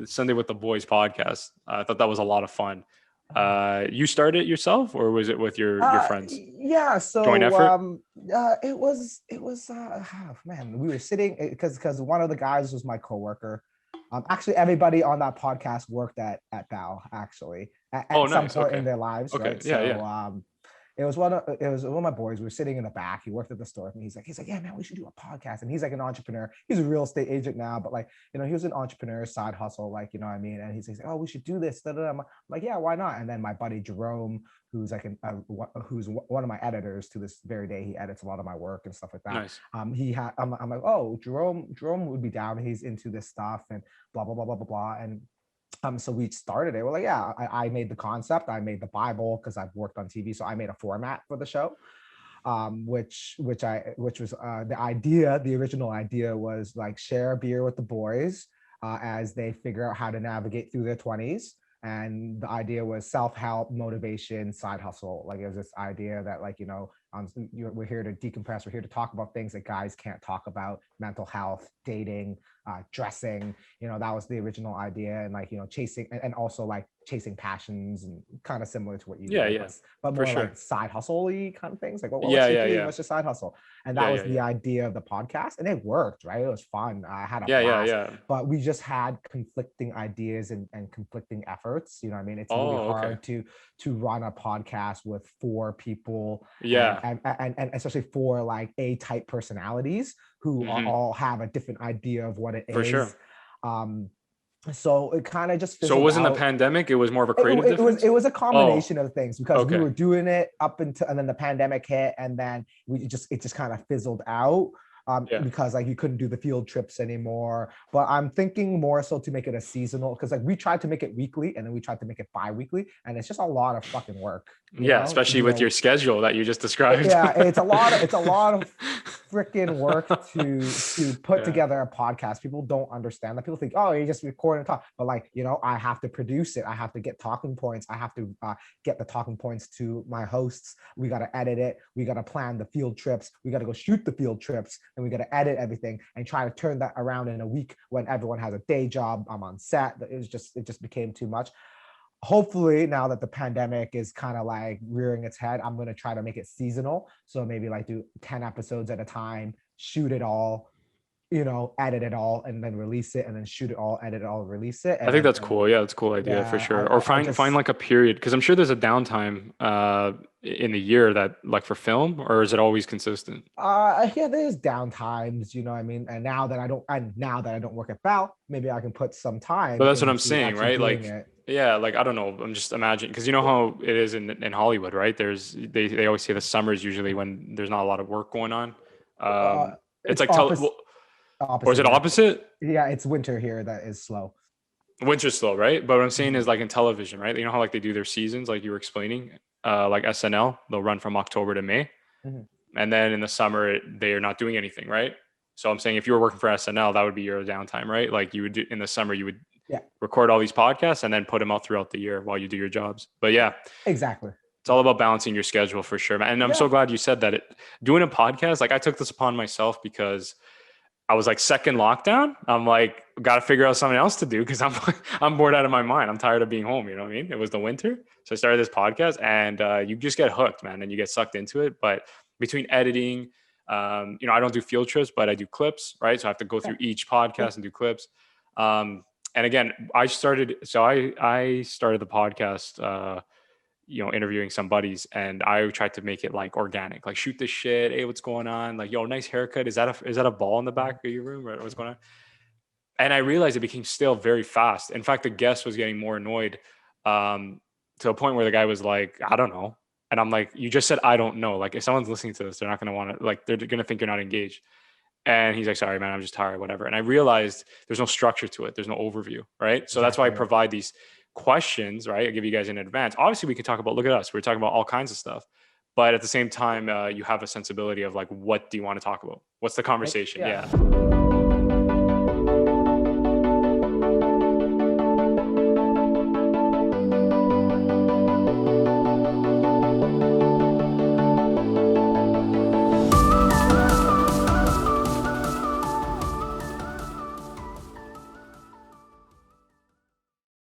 Sunday with the Boys podcast. I thought that was a lot of fun. You started it yourself, or was it with your friends? Yeah. Joint So effort? man, we were sitting because one of the guys was my coworker. Actually, everybody on that podcast worked at Bal actually Oh, at some nice. point in Okay. their lives, Okay. right? Yeah. So Yeah. it was one of my boys. We were sitting in the back. He worked at the store, and he's like, yeah, man, we should do a podcast. And he's like an entrepreneur. He's a real estate agent now, but like, he was an entrepreneur, side hustle, like, you know what I mean. And he's like, oh, we should do this. Da, da, da. I'm like, yeah, why not? And then my buddy Jerome, who's like who's one of my editors to this very day, he edits a lot of my work and stuff like that. Nice. I'm like, oh, Jerome would be down. He's into this stuff and blah blah blah blah blah blah. And so we started it. We're like, yeah, I made the concept, I made the Bible because I've worked on TV, so I made a format for the show. Which was the original idea was like share a beer with the boys as they figure out how to navigate through their 20s. And the idea was self-help, motivation, side hustle. Like it was this idea that like, we're here to decompress. We're here to talk about things that guys can't talk about: mental health, dating, dressing. That was the original idea. And like, chasing and also like chasing passions, and kind of similar to what you do, Yeah. Yeah. but For more sure. like side hustle-y kind of things. Like, what's Yeah. your Yeah. dream? Yeah. What's your side hustle? And that Yeah. was Yeah. the Yeah. idea of the podcast, and it worked, right? It was fun. I had a Yeah. Yeah. blast. Yeah. But we just had conflicting ideas and conflicting efforts. You know what I mean? It's really Oh, okay. hard to run a podcast with four people, Yeah. and especially four like A-type personalities who Hmm. all have a different idea of what it For sure. is. Um, so it kind of just So it fizzled wasn't the out. pandemic. It was more of a it, creative it was difference. it was a Oh, combination of things, because we okay. were doing it up until, and then the pandemic hit, and then it just kind of fizzled out, Yeah. because like you couldn't do the field trips anymore. But I'm thinking more so to make it a seasonal, because like we tried to make it weekly and then we tried to make it bi-weekly, and it's just a lot of fucking work, Yeah. to Especially do with your a schedule that you just described. yeah, it's a lot of freaking work to put Yeah. together a podcast. People don't understand that. People think, oh, you just record and talk, but like, I have to produce it. I have to get talking points. I have to get the talking points to my hosts. We got to edit it. We got to plan the field trips. We got to go shoot the field trips, and we got to edit everything and try to turn that around in a week when everyone has a day job. I'm on set. It just became too much. Hopefully, now that the pandemic is kind of like rearing its head, I'm going to try to make it seasonal. So maybe like do 10 episodes at a time, shoot it all, edit it all, and then release it, and then shoot it all, edit it all, release it. I And think then, that's cool. Yeah, that's a cool idea for yeah, sure. Or I find just, like a period, because I'm sure there's a downtime in the year that like for film, or is it always consistent? yeah, there's down times, you know what I mean? And now that I don't work at Bal, maybe I can put some But time that's what I'm into saying, actually right? doing Like, it. yeah, like I don't know. I'm just imagining, because you know how it is in Hollywood, right? They always say the summer's usually when there's not a lot of work going on. Uh, It's it's like opposite, or is opposite it here. opposite? Yeah, it's winter here that is slow. Winter's slow, right? But what I'm saying Mhm. is like in television, right? You know how like they do their seasons, like you were explaining, like SNL, they'll run from October to May, Mhm. and then in the summer they are not doing anything, right? So I'm saying if you were working for SNL, that would be your downtime, right? Like you would do in the summer, you would Yeah, record all these podcasts and then put them out throughout the year while you do your jobs. But yeah, exactly. it's all about balancing your schedule for sure, man. And I'm so Yeah. glad you said that. Doing a podcast, like I took this upon myself because I was like second lockdown. I'm like, got to figure out something else to do because I'm bored out of my mind. I'm tired of being home. You know what I mean? It was the winter, so I started this podcast, and you just get hooked, man, and you get sucked into it. But between editing, I don't do field trips, but I do clips, right? So I have to go Yeah. through each podcast and do clips. And again, I started the podcast. Interviewing some buddies, and I tried to make it like organic, like shoot this shit. Hey, what's going on? Like, yo, nice haircut. Is that a ball in the back of your room, or what's going on? And I realized it became still very fast. In fact, the guest was getting more annoyed, um, to a point where the guy was like, I don't know. And I'm like, you just said, I don't know. Like, if someone's listening to this, they're not going to want to, like, they're going to think you're not engaged. And he's like, sorry, man, I'm just tired, whatever. And I realized there's no structure to it. There's no overview, right? So that's why I Exactly. provide these questions, right? I give you guys in advance. Obviously, we can talk about, look at us. We're talking about all kinds of stuff. But at the same time, you have a sensibility of like, what do you want to talk about? What's the conversation? Yeah. Yeah.